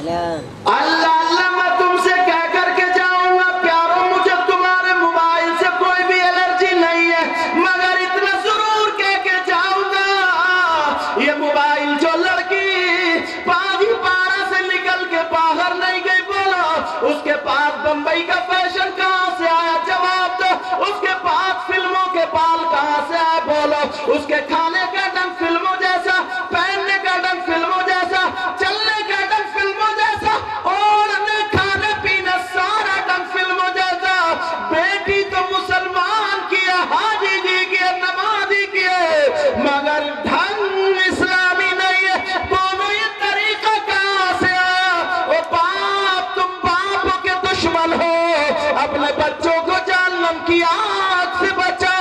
اللہ اللہ میں تم سے کہہ کر کے جاؤں گا پیارو مجھے تمہارے موبائل سے کوئی بھی الرجی نہیں ہے، مگر اتنا ضرور کہہ کے جاؤں گا یہ موبائل جو لڑکی پاجی پارا سے نکل کے باہر نہیں گئی بولو اس کے پاس بمبئی کا فیشن کہاں سے آیا جواب دو، اس کے پاس فلموں کے بال کہاں سے آئے بولو، اس کے کھانے کا ڈنگ فلموں جیسا، پہننے کا ڈنگ فلموں جیسا، چلنے کا ڈنگ فلموں جیسا، اوڑھنے کھانے پینے سارا ڈنگ فلموں جیسا۔ بیٹی تو مسلمان کی ہے، حاجی جی کی ہے، نمازی کی ہے، مگر ڈھنگ اسلامی نہیں ہے، بولو یہ طریقہ کہاں سے آیا؟ او باپ تم باپ کے دشمن ہو، اپنے بچوں کو جہنم کی آگ سے بچا۔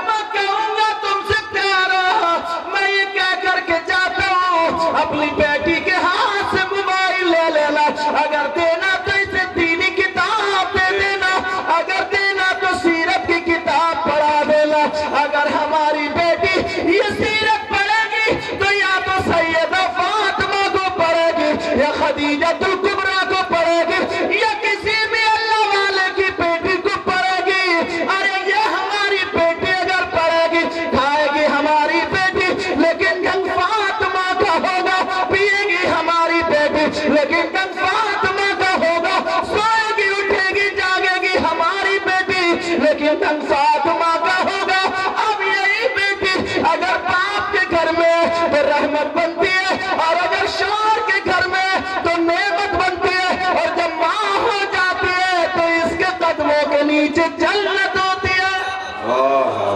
میں کہوں گا تم سے پیارا، میں یہ کہہ کر کے جاتا ہوں اپنی بیٹی کے ہاتھ سے موبائل لے لینا، اگر دینا تو اسے دینی کتاب دے دینا، اگر دینا تو سیرت کی کتاب پڑھا دینا۔ اگر ہماری بیٹی یہ سیرت پڑھے گی تو یا تو سیدہ فاطمہ کو پڑھے گی یا خدیجہ الکبریٰ کو پڑھے گی یا کسی بھی اللہ والے کی بیٹی کو پڑھے گی۔ ارے یہ ہماری بیٹی اگر پڑھے گی کھائے گی ہماری بیٹی لیکن ڈھنگ فاطمہ کا ہوگا، پیے گی ہماری بیٹی لیکن ڈھنگ فاطمہ کا ہوگا، سوئے گی اٹھے گی جاگے گی ہماری بیٹی لیکن ڈھنگ فاطمہ کا ہوگا۔ اب یہی بیٹی اگر باپ کے گھر میں تو رحمت بنتی ہے اور اگر شوہر کے گھر میں تو نعمت بنتی ہے، اور جب ماں ہو جاتی ہے تو اس کے قدموں کے نیچے جنت ہوتی ہے۔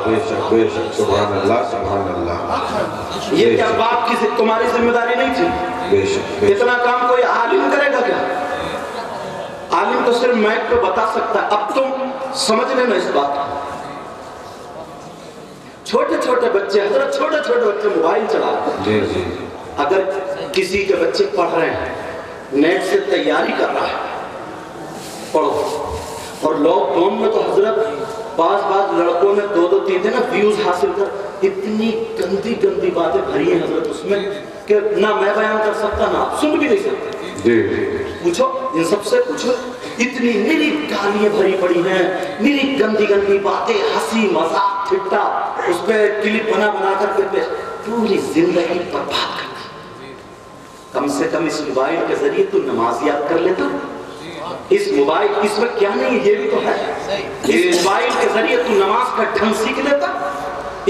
بے شک بے شک، سبحان اللہ سبحان اللہ۔ یہ کیا باپ کی تمہاری ذمہ داری نہیں تھی؟ بے شک اتنا کام کوئی عالم کرے گا کیا؟ عالم تو صرف مائک پہ بتا سکتا ہے۔ اب تم سمجھ لینا اس بات کو، چھوٹے چھوٹے بچے حضرت چھوٹے چھوٹے بچے موبائل چلا رہے ہیں۔ جی جی، اگر کسی کے بچے پڑھ رہے ہیں، نیٹ سے تیاری کر رہا ہے، پڑھو۔ اور لاک ڈاؤن میں تو حضرت بعض لڑکوں نے 2-3 دن ویوز حاصل کر اتنی گندی گندی باتیں بھری ہیں حضرت اس میں کہ نہ میں بیان کر سکتا نہ آپ سن بھی نہیں سکتے۔ جی جی، پوچھو ان سب سے پوچھو، اتنی نری گالیاں بھری پڑی ہیں، نری گندی گندی باتیں، ہنسی مذاق ٹھٹا، اس پہ کلپ بنا کر کے پوری زندگی برباد کر دی۔ کم سے کم اس موبائل کے ذریعے تو نماز یاد کر لیتا، اس موبائل اس میں کیا نہیں یہ بھی تو ہے، اس موبائل کے ذریعے تو نماز کا ڈھنگ سیکھ لیتا،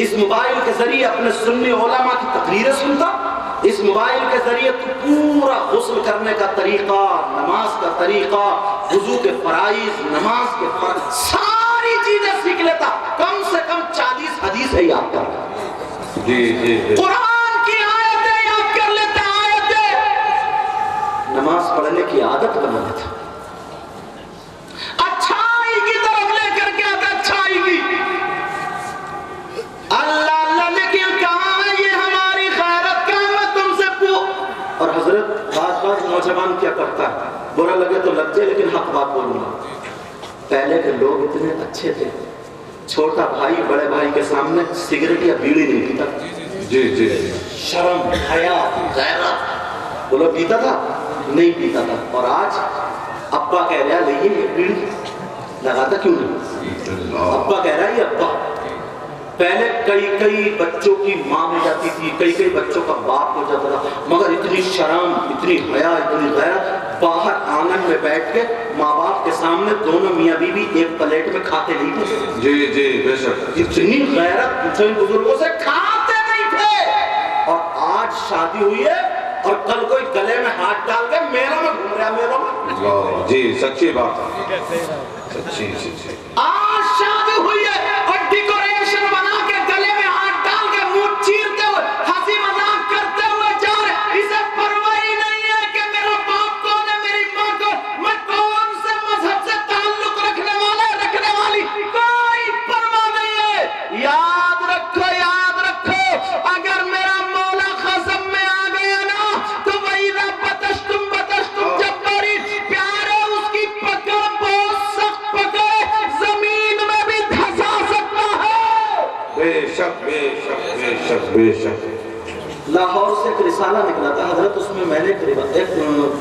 اس موبائل کے ذریعے اپنے سنی علماء کی تقریریں سنتا، اس موبائل کے ذریعے تو پورا غسل کرنے کا طریقہ، نماز کا طریقہ، وضو کے فرائض، نماز کے فرائض، ساری چیزیں سیکھ لیتا۔ کم سے کم 40 حدیث ہے یاد کر لیتا، جی جی، قرآن کی آیتیں یاد کر لیتا، آیتیں، نماز پڑھنے کی عادت بنا لیتا، اچھائی کی طرف لے کر کے آتا، اچھائی کی۔ اللہ اللہ لیکن کہاں ہے یہ ہماری غیرت؟ کہاں میں تم سے پوچھ۔ اور حضرت بعض نوجوان کیا کرتا ہے، برا لگے تو لگ جائے لیکن حق بات بولوں گا، پہلے کے لوگ اتنے اچھے تھے، چھوٹا بھائی بڑے بھائی کے سامنے سگریٹ یا بیڑی نہیں پیتا، جی جی، شرم حیا غیرت، بولو پیتا تھا نہیں پیتا تھا۔ اور آج ابا کہہ رہا ہے یہ بیڑی لگاتا کیوں نہیں، ابا کہہ رہا ہے یہ ابا۔ پہلے کئی بچوں کی ماں ہو جاتی تھی، کئی بچوں کا باپ ہو جاتا تھا، مگر اتنی شرم، اتنی حیا، اتنی غیرت، باہر آنگن میں بیٹھ کے ماں باپ کے سامنے دونوں میاں بیوی ایک پلیٹ میں کھاتے نہیں تھے۔ جی جی، بے شک، اتنی غیرت بزرگوں سے کھاتے نہیں تھے۔ اور آج شادی ہوئی ہے اور کل کوئی گلے میں ہاتھ ڈال کے میروں میں گھوم رہا ہے، میروں میں۔ جی سچی بات ہے، سچی سچی۔ آج شادی ہوئی ہے اور ڈیکوریشن بنا کے گلے میں ہاتھ ڈال کے منہ چیرتے ہوئے ہنسی مذاق کرتے ہوئے جا رہے، اسے پرواہ ہی نہیں ہے کہ میرا باپ کون ہے، میری ماں کون، میں کون سے مذہب سے تعلق رکھنے والی، کوئی پرواہ نہیں ہے۔ یاد رکھو اگر میرا مولا خصم میں آ گیا نا تو وَإِذَا بَطَشْتُمْ جَبَّارِينَ، پیارے اس کی پکڑ بہت سخت پکڑ، زمین میں بھی دھسا سکتا ہے۔ بے شک بے شک بے شک بے شک۔ لاہور سے ایک رسالہ نکلا تھا حضرت، اس میں میں نے ایک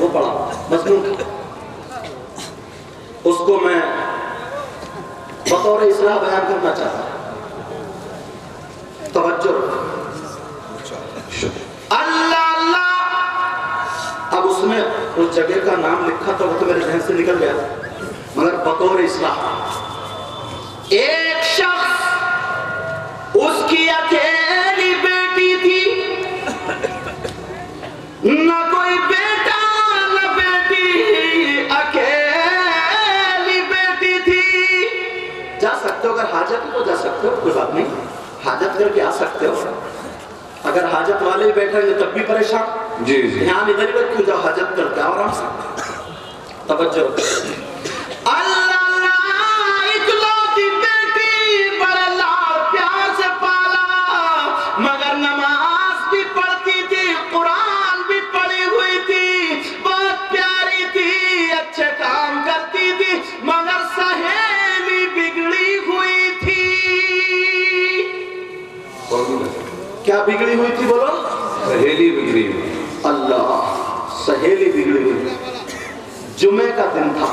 وہ پڑھا مضمون، اس کو میں بطور اصلاح بیان کرنا چاہتا ہوں، توجہ اللہ اللہ۔ اب اس میں اس جگہ کا نام لکھا تھا، وہ تو میرے ذہن سے نکل گیا، مگر بطور اصلاح، ایک شخص اس کی اکیلی بیٹی تھی، نہ کوئی بیٹا نہ بیٹی، اکیلی بیٹی تھی۔ جا سکتے ہو اگر حاجت ہو، جا سکتے ہو، کوئی بات نہیں، حاجت کر کے آ سکتے ہو۔ اگر حاجت والے بیٹھے ہیں تب بھی پریشان، جی جی دھیان ادھر ہی رکھو، جاؤ حاجت کر کے آرام سے، توجہ اللہ اللہ۔ اکلوتی بیٹی بڑا لاڑ پیار سے پالا، مگر نماز بھی پڑھتی تھی، قرآن بھی پڑھی ہوئی تھی، بہت پیاری تھی، اچھے کام کرتی تھی، مگر سہیلی بگڑی ہوئی تھی۔ کیا بگڑی ہوئی تھی بولو؟ سہیلی بگڑی ہوئی۔ اللہ، سہیلی بگڑی ہوئی۔ جمعے کا دن تھا،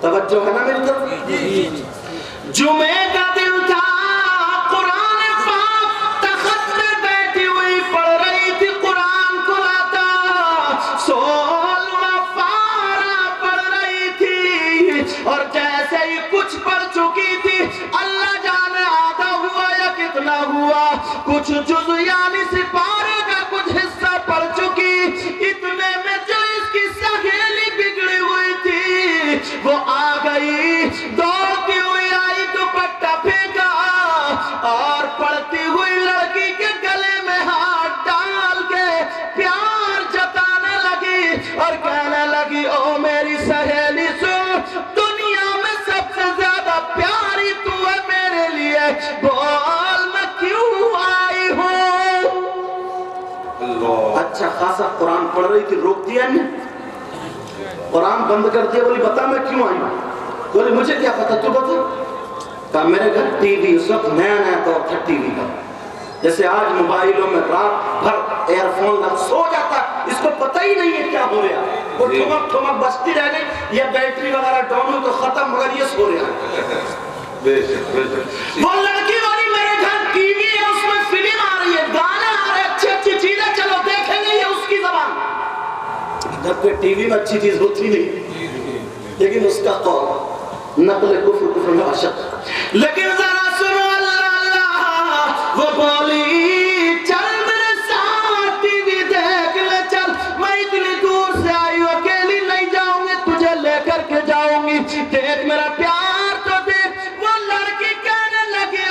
توجہ ہے نا میری طرف؟ جمعے کا دن تھا، قرآن پاک تخت میں بیٹھی ہوئی پڑھ رہی تھی، قرآن کھلا تھا، 16واں پارہ پڑھ رہی تھی، اور جیسے ہی کچھ پڑھ چکی تھی، اللہ جانے آدھا ہوا یا کتنا ہوا، کچھ جز یعنی سپارے کا کچھ حصہ پڑھ چکی، اتنے میں جو اس کی سہیلی بگڑی ہوئی تھی وہ آ گئی، دوڑتی ہوئی آئی، دوپٹہ پھینکا اور پڑھتی ہوئی لڑکی کے گلے میں ہاتھ ڈال کے پیار جتانے لگی اور کہنے لگی، او میری سہیلی سن، دنیا میں سب سے زیادہ پیاری تو ہے میرے لیے، بول میں کیوں آئی ہوں؟ اچھا خاصا قرآن پڑھ رہی تھی، روک دیا نہیں، قرآن بند کر دیا، بولی بتا میں کیوں آئی ہوں؟ بولی مجھے کیا پتا، تو بتا۔ کہا میرے گھر ٹی وی، اس وقت نیا نیا دور تھا ٹی وی کا، جیسے آج موبائلوں میں رات بھر ایئر فون لگ سو جاتا، اس کو پتہ ہی نہیں ہے کیا ہو رہا، وہ ٹھمک ٹھمک بجتی رہ گئی، یہ بیٹری وغیرہ ڈاؤن ہو تو ختم، مگر یہ سو رہا ہے۔ وہ لڑکی والی میرے گھر ٹی وی ہے، اس میں فلم آ رہی ہے، گانے آ رہے ہیں، اچھی اچھی چیزیں، چلو دیکھیں گے، یہ اس کی زبان، جبکہ ٹی وی میں اچھی چیز ہوتی نہیں، لیکن اس کا قول نقل کفر میں عاشق۔ لیکن ذرا سنو اللہ اللہ، وہ بولی چل میرے ساتھ ٹی وی دیکھ لے، چل میں اتنی دور سے آئی ہوں، اکیلی نہیں جاؤں گی، تجھے لے کر کے جاؤں گی، دیکھ میرا پیار تو دیکھ۔ وہ لڑکی کہنے لگی،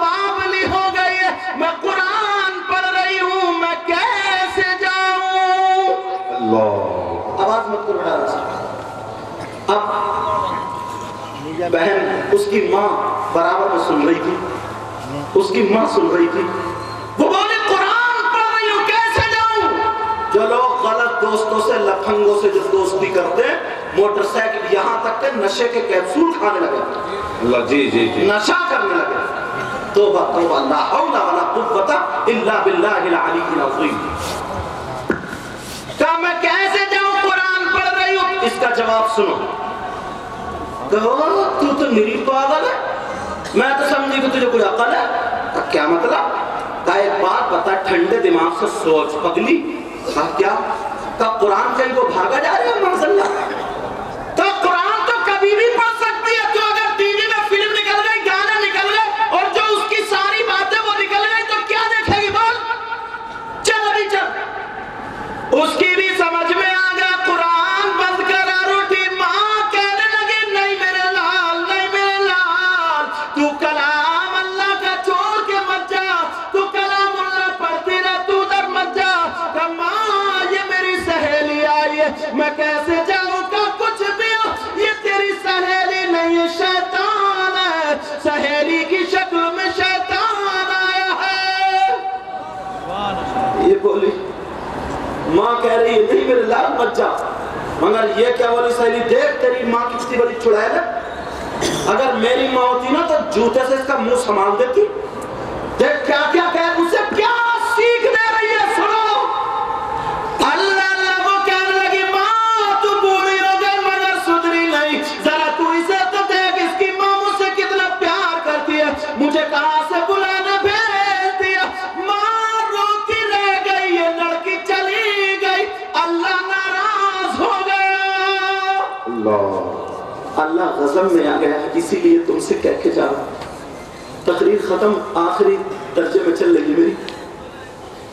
بابلی ہو گئی ہے، میں قرآن پڑھ رہی ہوں، میں کیسے جاؤں؟ اللہ، آواز مت کرو ڈال سے۔ اب بہن اس کی ماں برابر میں سن رہی تھی، اس کی ماں سن رہی تھی، وہ بولے قرآن پڑھ رہی ہوں کیسے جاؤں؟ جو لوگ غلط دوستوں سے، لفنگوں سے جو دوستی کرتے ہیں، موٹر سائیکل یہاں تک کہ نشے کے کیپسول کھانے لگے، اللہ جی جی جی نشہ کرنے لگے، توبہ توبہ، لا حول ولا قوت الا باللہ العلی العظیم۔ کہا میں کیسے جاؤں، قرآن پڑھ رہی ہوں؟ اس کا جواب سنو، کہو تو میری پاگل ہے، میں تو سمجھی کہ تجھے کوئی عقل ہے، کیا مطلب؟ کہا ایک بات بتا، ٹھنڈے دماغ سے سوچ پگلی۔ کہا کیا؟ کہا قرآن کہیں کو بھاگا جا رہا ہے معاذ اللہ؟ کہا قرآن تو کبھی بھی پڑھ سکتی ہے، تو اگر ٹی وی میں فلم نکل گئی، گانے نکل گئے، اور جو اس کی ساری باتیں وہ نکل گئی، تو کیا دیکھے گی؟ بول، چل ابھی چل۔ اس کی بھی سمجھ میں آ گیا، قرآن بند کر اور اٹھی، ماں کہنے لگی، نہیں میرے لال، نہیں میرے لال، تو کلام اللہ کا چھوڑ کے مت جا، تو کلام اللہ پڑھتی رہ، تو ادھر مت جا۔ کہ ماں یہ میری سہیلی آئی ہے، میں کیسے جاؤں؟ کہ کچھ بھی ہو، یہ تیری سہیلی نہیں ہے، شیطان ہے، سہیلی کی شکل میں شیطان آیا ہے۔ یہ بولی، ماں کہہ رہی ہے نہیں میرے لال مت جا، مگر یہ کیا بولی سہیلی، دیکھ تیری ماں کتنی بڑی چڑیل ہے، اگر میری ماں ہوتی نا تو جوتے سے اس کا منہ سنبھال دیتی۔ دیکھ کیا کیا کہہ، اسے کیا سیکھ دے رہی ہے، اللہ غضب میں آ گیا ہے، اسی لیے تم سے کہہ کے جا رہا ہوں. تقریر ختم، آخری درجے میں چل رہی ہے میری.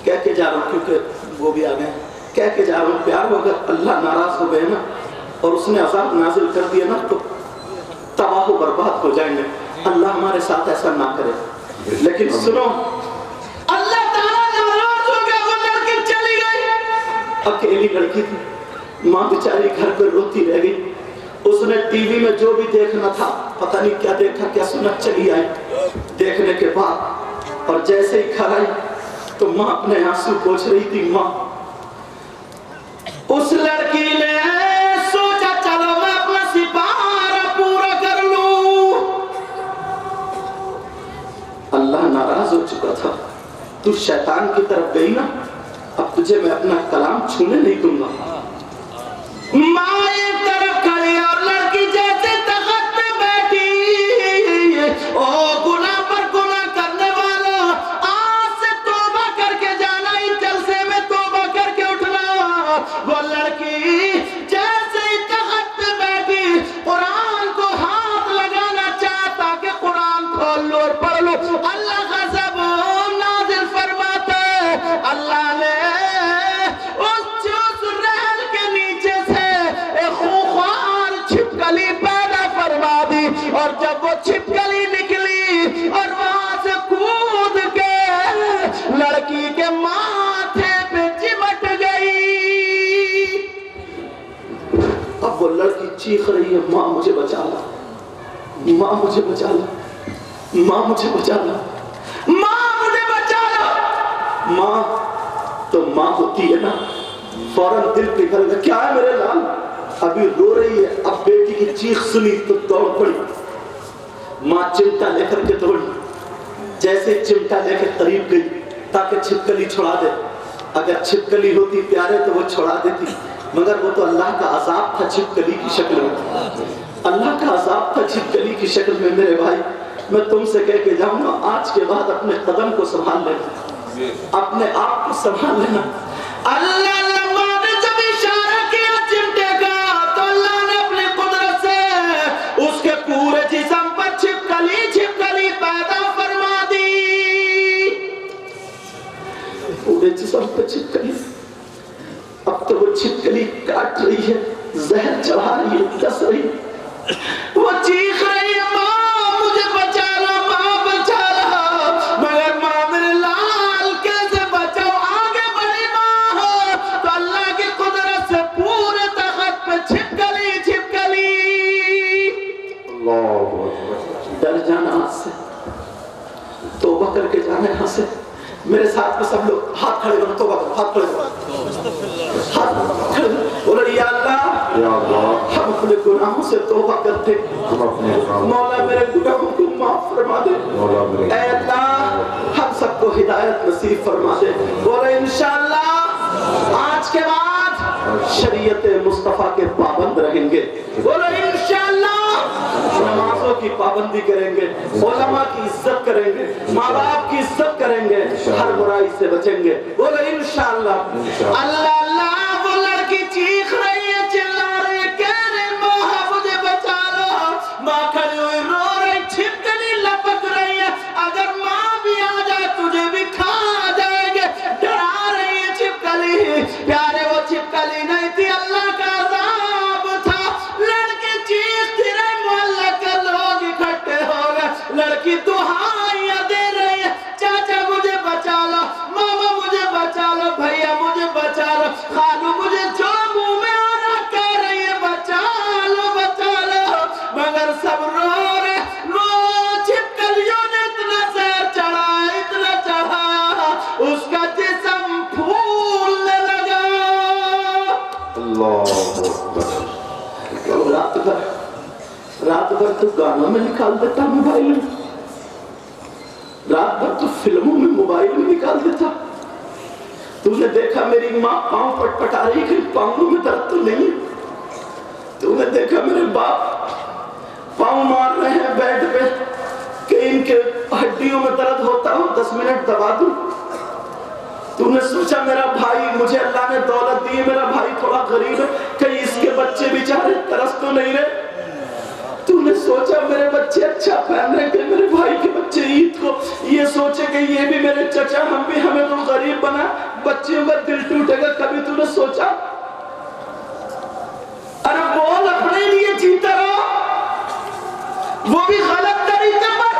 کہہ کے جا رہا ہوں کیونکہ وہ بھی آ گئے. کہہ کے جا رہا ہوں پیار ہو، اگر اللہ ناراض ہو گئے نا اور اس نے عذاب نازل کر دیا نا تو تباہ و برباد ہو جائیں گے. اللہ ہمارے ساتھ ایسا نہ کرے. لیکن سنو، اللہ تعالیٰ ناراض ہو گیا، وہ لڑکی چلی گئی. اکیلی لڑکی تھی، ماں بیچاری گھر پہ روتی رہ گئی. اس نے ٹی وی میں جو بھی دیکھنا تھا، پتہ نہیں کیا دیکھا کیا سنا، چلی آئی. دیکھنے کے بعد اور جیسے ہی گھر آئی تو ماں اپنے آنسو پوچھ رہی تھی. ماں، اس لڑکی نے سوچا چلو میں اپنا سپارہ پورا کر لوں. اللہ ناراض ہو چکا تھا. تو شیطان کی طرف گئی نا، اب تجھے میں اپنا کلام چھونے نہیں دوں گا. ماں ایک طرف کھڑی اور لڑکی جیسے تخت پہ بیٹھی. او گناہ پر گناہ کرنے والا، آج سے توبہ کر کے جانا، اس جلسے میں توبہ کر کے اٹھنا. وہ لڑکی جیسے تخت پہ بیٹھی قرآن کو ہاتھ لگانا چاہتا کہ قرآن کھول لو اور پڑھ لو. اللہ غضب نازل فرماتا ہے. اللہ نے اس رحل کے نیچے سے ایک خوخوار چھپکلی پیدا فرما دی. اور جب وہ چھپکلی نکلی اور وہاں سے کود کے لڑکی کے ماتھے پہ چمٹ گئی. اب وہ لڑکی چیخ رہی ہے، ماں مجھے بچا لا، ماں مجھے بچا لا، ماں مجھے بچا لا، ماں مجھے بچا لا. ماں تو ماں ہوتی ہے نا، فوراً دل پگھل گیا. کیا ہے میرے لال؟ ابھی رو رہی ہے. اب بیٹی کی چیخ سنی تو دوڑ پڑی. ماں چمٹا لے کر کے دوڑی. جیسے چمٹا لے کے قریب گئی تاکہ چھپکلی چھڑا دے. اگر چھپکلی ہوتی پیارے تو وہ چھڑا دیتی، مگر وہ تو اللہ کا عذاب تھا چھپکلی کی شکل میں. اللہ کا عذاب تھا چھپکلی کی شکل میں. میرے بھائی، میں تم سے کہہ کے جاؤں گا، آج کے بعد اپنے قدم کو سنبھال لینا، اپنے آپ کو سنبھال لینا. اللہ نے جب اشارہ کیا چمٹے کا تو اللہ نے اپنی قدرت سے اس کے پورے جسم پر چھپکلی پیدا فرما دی. پورے جسم پر چھپکلی. اب تو وہ چھپکلی کاٹ رہی ہے، زہر چڑھا رہی ہے، ڈس رہی ہے. وہ چیخ رہی ہے، ماں مجھے بچا لا، ماں بچا لا. مگر ماں میرے لال کیسے بچاؤ؟ آگے بڑی ماں ہو تو اللہ کی قدرت سے پورے تخت پہ چھپکلی. ڈر جانا آج سے، توبہ کر کے جانا یہاں سے. میرے ساتھ میں سب لوگ ہاتھ کھڑے کرو، توبہ کرو، ہاتھ کھڑے کرو، ہاتھ کھڑے بولو یا اللہ، ہم اپنے گناہوں سے توبہ کرتے. مولا میرے گناہوں کو معاف فرما دے. اے اللہ، ہم سب کو ہدایت نصیب فرما دے. بولو انشاءاللہ آج کے بعد شریعت مصطفیٰ کے پابند رہیں گے. بولو انشاءاللہ نمازوں کی پابندی کریں گے، علماء کی عزت کریں گے، ماں باپ کی عزت کریں گے، ہر برائی سے بچیں گے. بولو انشاءاللہ. اللہ اللہ، وہ لڑکی چیخ رہی ہے، چلا رہی ہے، کہہ رہی ماں مجھے بچا لو. ماں کھڑی ہوئی رو رہی، چھپکلی لپک رہی ہے. اگر ماں بھی آ جائے تجھے بھی کھا جائیں گے. ڈرا رہی ہے چھپکلی. پیارے وہ چھپکلی نہیں تھی، اللہ کا عذاب تھا. لڑکی چیختی رہی، محلہ کے لوگ اکٹھے ہو گئے. لڑکی دعائیاں دے رہی ہے، چاچا مجھے بچا لو، ماما مجھے بچا لو، بھیا مجھے بچا لو، خالو مجھے جو منہ میں آ رہا کہہ رہی ہے بچا لو بچا لو. مگر سب رو رہے. وہ چھپکلیوں نے اتنا زہر چڑھایا، اتنا چڑھایا، اس کا جسم پھولنے لگا. رات بھر تو گانوں میں نکال دیتا موبائل میں، رات بھر تو فلموں میں موبائل میں نکال دیتا. تو نے دیکھا میری ماں پاؤں پٹ پٹا رہی کہ پاؤں میں درد تو نہیں. تو نے دیکھا میرے باپ پاؤں مار رہے ہیں بیڈ پہ کہ ان کے ہڈیوں میں درد ہوتا ہو، 10 منٹ دبا دوں. تو نے سوچا میرا بھائی، مجھے اللہ نے دولت دی، میرا بھائی تھوڑا غریب ہے، کہیں اس کے بچے بیچارے ترس تو نہیں چچا ہم بھی ہمیں تو غریب بنا، بچیوں کا دل ٹوٹے گا، کبھی تو نے سوچا؟ ارے بول اپنے لیے جیتا رہو، وہ بھی غلط طریقے پر۔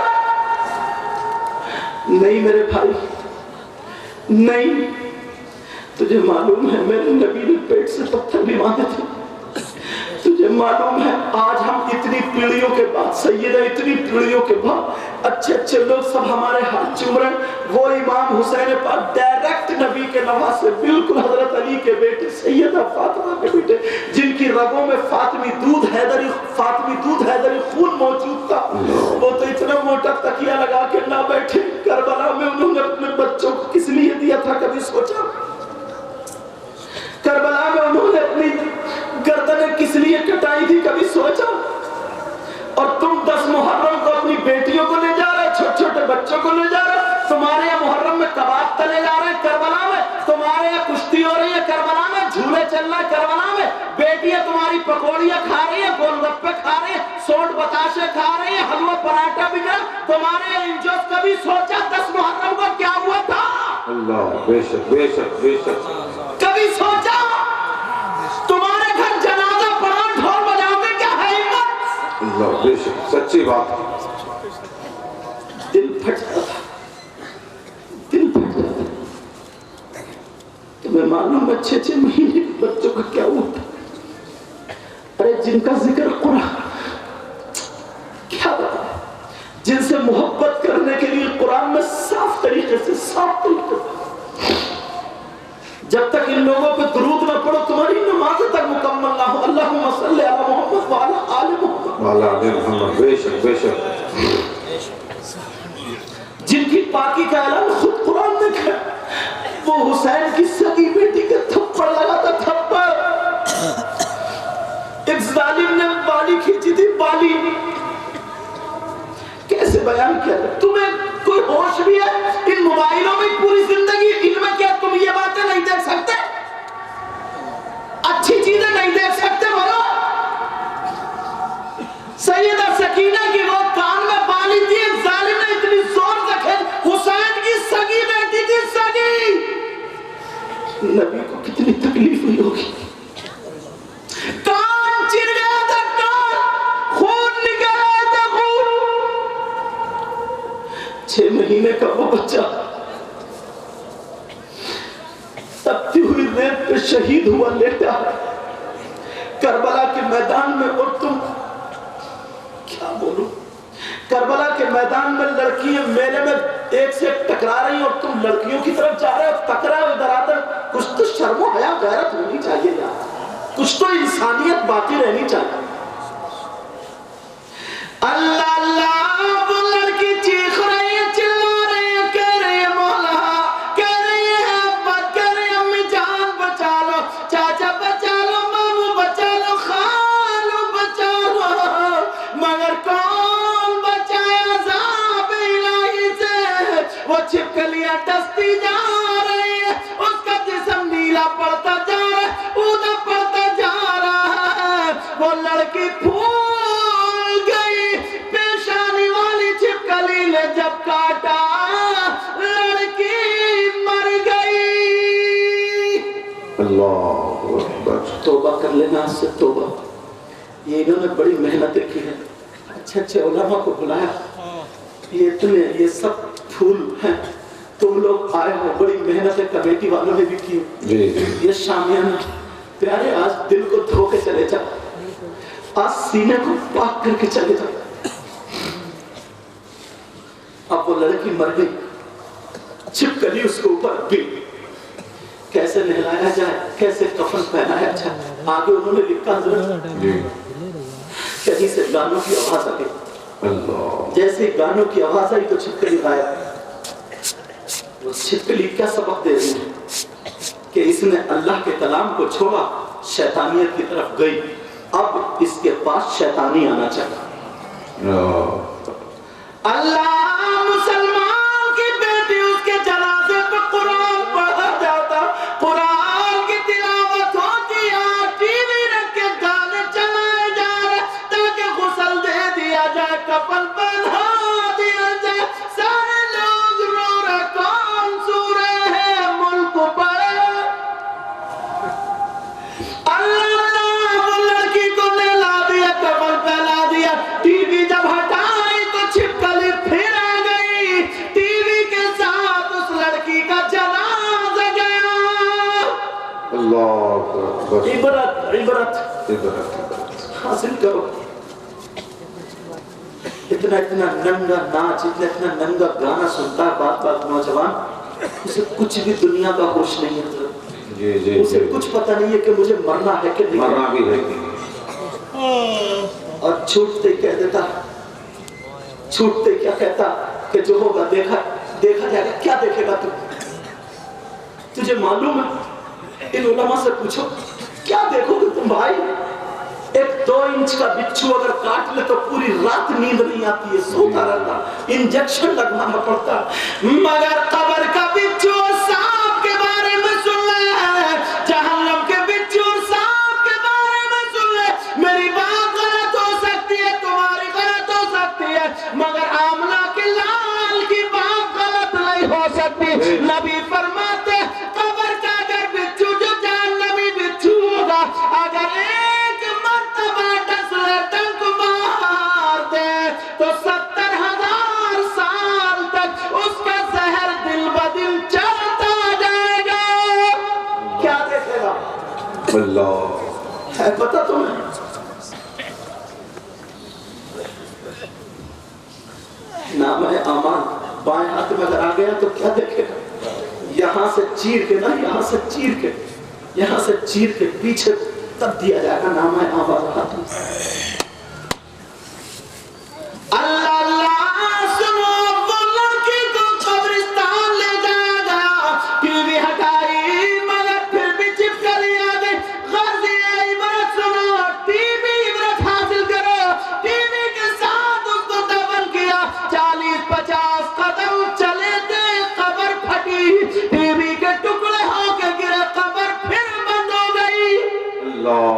نہیں میرے بھائی نہیں، تجھے معلوم ہے میرے نبی نے پیٹ سے پتھر بھی باندھے تھے، تجھے معلوم ہے آج ہم اتنی پیڑھیوں کے بعد، سیدہ اتنی پیڑھیوں کے بعد اچھے اچھے لوگ سب ہمارے ہاتھ چوم رہے ہیں، وہ امام حسین پاک ڈائریکٹ نبی کے نواز سے، بالکل حضرت علی کے بیٹے سیدہ فاطمہ کے بیٹے، جن کی رگوں میں فاطمی دودھ حیدری خون موجود تھا، وہ تو اتنا موٹا تکیہ لگا کے نہ بیٹھے۔ کربلا میں انہوں نے اپنے بچوں کو کس لیے دیا تھا کبھی سوچا؟ کربلا میں انہوں نے اپنی گردنیں کس لیے کٹائی تھی کبھی سوچا؟ اور تم 10 محرم کو اپنی بیٹیوں کو لے جا رہے، چھوٹے چھوٹے بچوں کو لے جا رہے، تمہارے یہاں محرم میں کباب تلے جا رہے ہیں کربلا میں، تمہارے یہاں کشتی ہو رہی ہے کربلا میں، جھولے چل رہے ہیں کربلا میں، بیٹیاں تمہاری پکوڑیاں کھا رہی ہیں، گول گپے کھا رہی ہیں، سوٹ بتاشے کھا رہی ہیں، حلوہ پراٹھا بھی گیا، تمہارے یہاں انجوز کبھی سوچا 10 محرم کو کیا ہوا تھا؟ اللہ بے شک بے شک بے شک، کبھی سوچا تمہارے گھر جنازہ پڑا ڈھول بجاتے کیا ہے ہمت؟ اللہ بے شک، سچی بات، دل پھٹ جاتا تھا، دل پھٹ جاتا تھا۔ تمہیں معلوم 6 مہینے بچوں کا کیا ہوا تھا؟ ارے جن کا ذکر قرآن کیا بتا ہے، جن سے محبت کرنے کے لیے قرآن میں صاف طریقے سے جب تک ان لوگوں پہ درود نہ پڑھو تمہاری نماز تک مکمل نہ ہو۔ اللہم صلی علی محمد وعلی آل محمد والا آل محمد، بے شک بے شک، جن کی پاکی کا اعلان خود قرآن نے کیا، وہ حسین کی سگی بیٹی کے تھپڑ لگا تھا، تھپڑ۔ ایک ظالم نے بالی کھینچی تھی، بالی کیسے بیان کیا تھا؟ تمہیں کوئی ہوش بھی ہے؟ ان موبائلوں میں پوری زندگی، ان میں کیا تم یہ باتیں نہیں دیکھ سکتے؟ اچھی چیزیں نہیں دیکھ سکتے؟ بولو سیدہ سکینہ کی وہ کان میں بالی تھی، ایک ظالم نے اتنی زور سے کھینچ، حسین کی سگی بیٹی تھی، سگی۔ نبی کو کتنی تکلیف ہوئی ہوگی، کان چر گیا تھا، کان خون نکل آیا تھا، خون۔ 6 مہینے کا وہ بچہ تپتی ہوئی ریت پہ شہید ہوا لیٹا کربلا کے میدان میں۔ اور تم کیا بولو، کربلا کے میدان میں لڑکیاں میلے میں ایک سے ایک ٹکرا رہی ہیں اور تم لڑکیوں کی طرف جا رہے ہو، ٹکرا ادھر آدھر۔ کچھ تو شرم و حیا غیرت ہونی چاہیے یار، کچھ تو انسانیت باقی رہنی چاہیے۔ اللہ اللہ، وہ لڑکی چیخ رہی ہے، چلا رہی ہے، کہہ رہی ہے مولا، کہہ رہی ہے ابا، کہہ رہی ہے امی جان بچا لو، چاچا بچا لو، مامو بچا لو، خالو بچا لو، مگر کون بچائے عذاب الہی سے؟ وہ چھپکلیاں ڈستی جا رہی ہے، اس کا جسم نیلا پڑتا جا رہا ہے، اودا پڑتا جا رہا ہے، وہ لڑکی پھول گئی، پیشانی والی چھپکلی نے جب کاٹا لڑکی مر گئی۔ اللہ اکبر، توبہ کر لینا اس سے، توبہ۔ یہ انہوں نے بڑی محنتیں کی ہیں، اچھے اچھے علماء کو بلایا، یہ سب پھول ہیں، تم لوگ آئے ہو، بڑی محنتیں کمیٹی والوں نے بھی کی، یہ شامیانہ پیارے، آج دل کو دھو کے چلے جا، آج سینے کو پاک کر کے چلے جا۔ اب وہ لڑکی مر گئی، چھپکلی اس کے اوپر گر، کیسے نہلایا جائے، کیسے کفن پہنایا جائے، آگے انہوں نے لکھا حضرت کہیں سے گانوں کی آواز آ گئی، جیسے گانوں کی آواز آئی تو چھپکلی غائب۔ وہ چھپکلی کیا سبق دے رہی ہے کہ اس نے اللہ کے کلام کو چھوڑا، شیطانیت کی طرف گئی، اب اس کے پاس شیطانی آنا چاہیے۔ اللہ مسلمان کی بیٹی اس کے جنازے پہ قرآن پڑھا جاتا، قرآن کی تلاوت ہوتی، ٹی وی رکھ کے گانے چلائے جا رہے تاکہ غسل دے دیا جائے، کفن پہنا دیا جائے، سارے لوگ رو رہے، کون عبرت حاصل کرو. اتنا ننگا ناچ, اتنا ننگا گانا سنتا ہے بات نوجوان, اسے کچھ بھی دنیا کا ہوش نہیں ہے. اسے کچھ پتہ نہیں ہے کہ مجھے مرنا ہے کہ نہیں مرنا بھی ہے. اور چھوٹتے کہہ دیتا, چھوٹتے کیا کہتا کہ جو ہوگا دیکھا جائے گا. کیا دیکھے گا تجھے معلوم ہے؟ ان علماء سے پوچھو کیا دیکھو گے تم بھائی؟ 1-2 انچ کا بچھو اگر کاٹ لے تو پوری رات نیند نہیں آتی ہے, سوتا رہتا, انجیکشن لگوانا پڑتا. مگر قبر کا بچھو سانپ کے بارے میں سن لے, جہنم کے بچھو اور سانپ کے بارے میں سن لے. میری بات غلط ہو سکتی ہے, تمہاری غلط ہو سکتی ہے, مگر آمنہ کے لال کی بات غلط نہیں ہو سکتی. نبی فرماتے قبر کا اگر بچھو جو جہنمی بچھو ہوگا, اگر ایک مرتبہ ڈنک مار دے تو 70,000 سال تک اس کا زہر دل بدل چلتا جائے گا. کیا دیکھے گا اللہ ہے پتہ تمہیں؟ نام ہے امان بائیں ہاتھ میں اگر آ گیا تو کیا دیکھے گا؟ یہاں سے چیر کے نا, یہاں سے چیر کے پیچھے تب دیا جائے گا. نام ہے آواز ہاتھ میں. اللہ اللہ سنو, وہ لڑکی کو قبرستان لے جایا گیا, ٹی وی ہٹائی مگر پھر بھی چپکا لیا گئی. غرض عبرت سنو, ٹی وی عبرت حاصل کرو. ٹی وی کے ساتھ اس کو دفن کیا, 40-50 قدم چلے تھے, قبر پھٹی, ٹی وی کے ٹکڑے ہو کے گرے, قبر پھر بند ہو گئی. اللہ.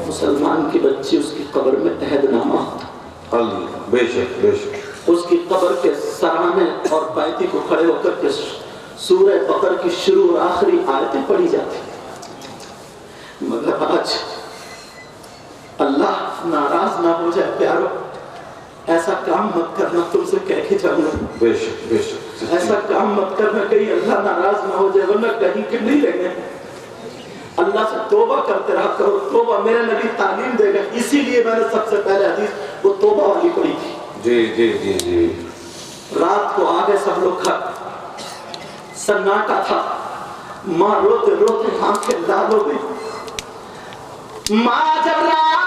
مسلمان کی بچی اس کی قبر میں عہد نامہ ہوتا. بے شک اس کی قبر کے سرانے اور پائتی کو کھڑے ہو کر کے سورہ بقرہ کی شروع اور آخری آیتیں پڑھی جاتی. مگر آج اللہ ناراض نہ ہو جائے پیارو, ایسا کام مت کرنا, تم سے کہہ کے جاؤں گا. بے شک ایسا کام مت کرنا کہیں اللہ ناراض نہ ہو جائے, ورنہ کہیں کہ نہیں لیں گے. اللہ سے توبہ کرتے رہا کرو. توبہ میرے نبی تعلیم دے گا, اسی لیے میں نے سب سے پہلے حدیث وہ توبہ والی پڑھی تھی. جی رات کو آگے سب لوگ گھر, سناٹا تھا. ماں روتے آنکھیں لال ہو گئی. ماں جب رات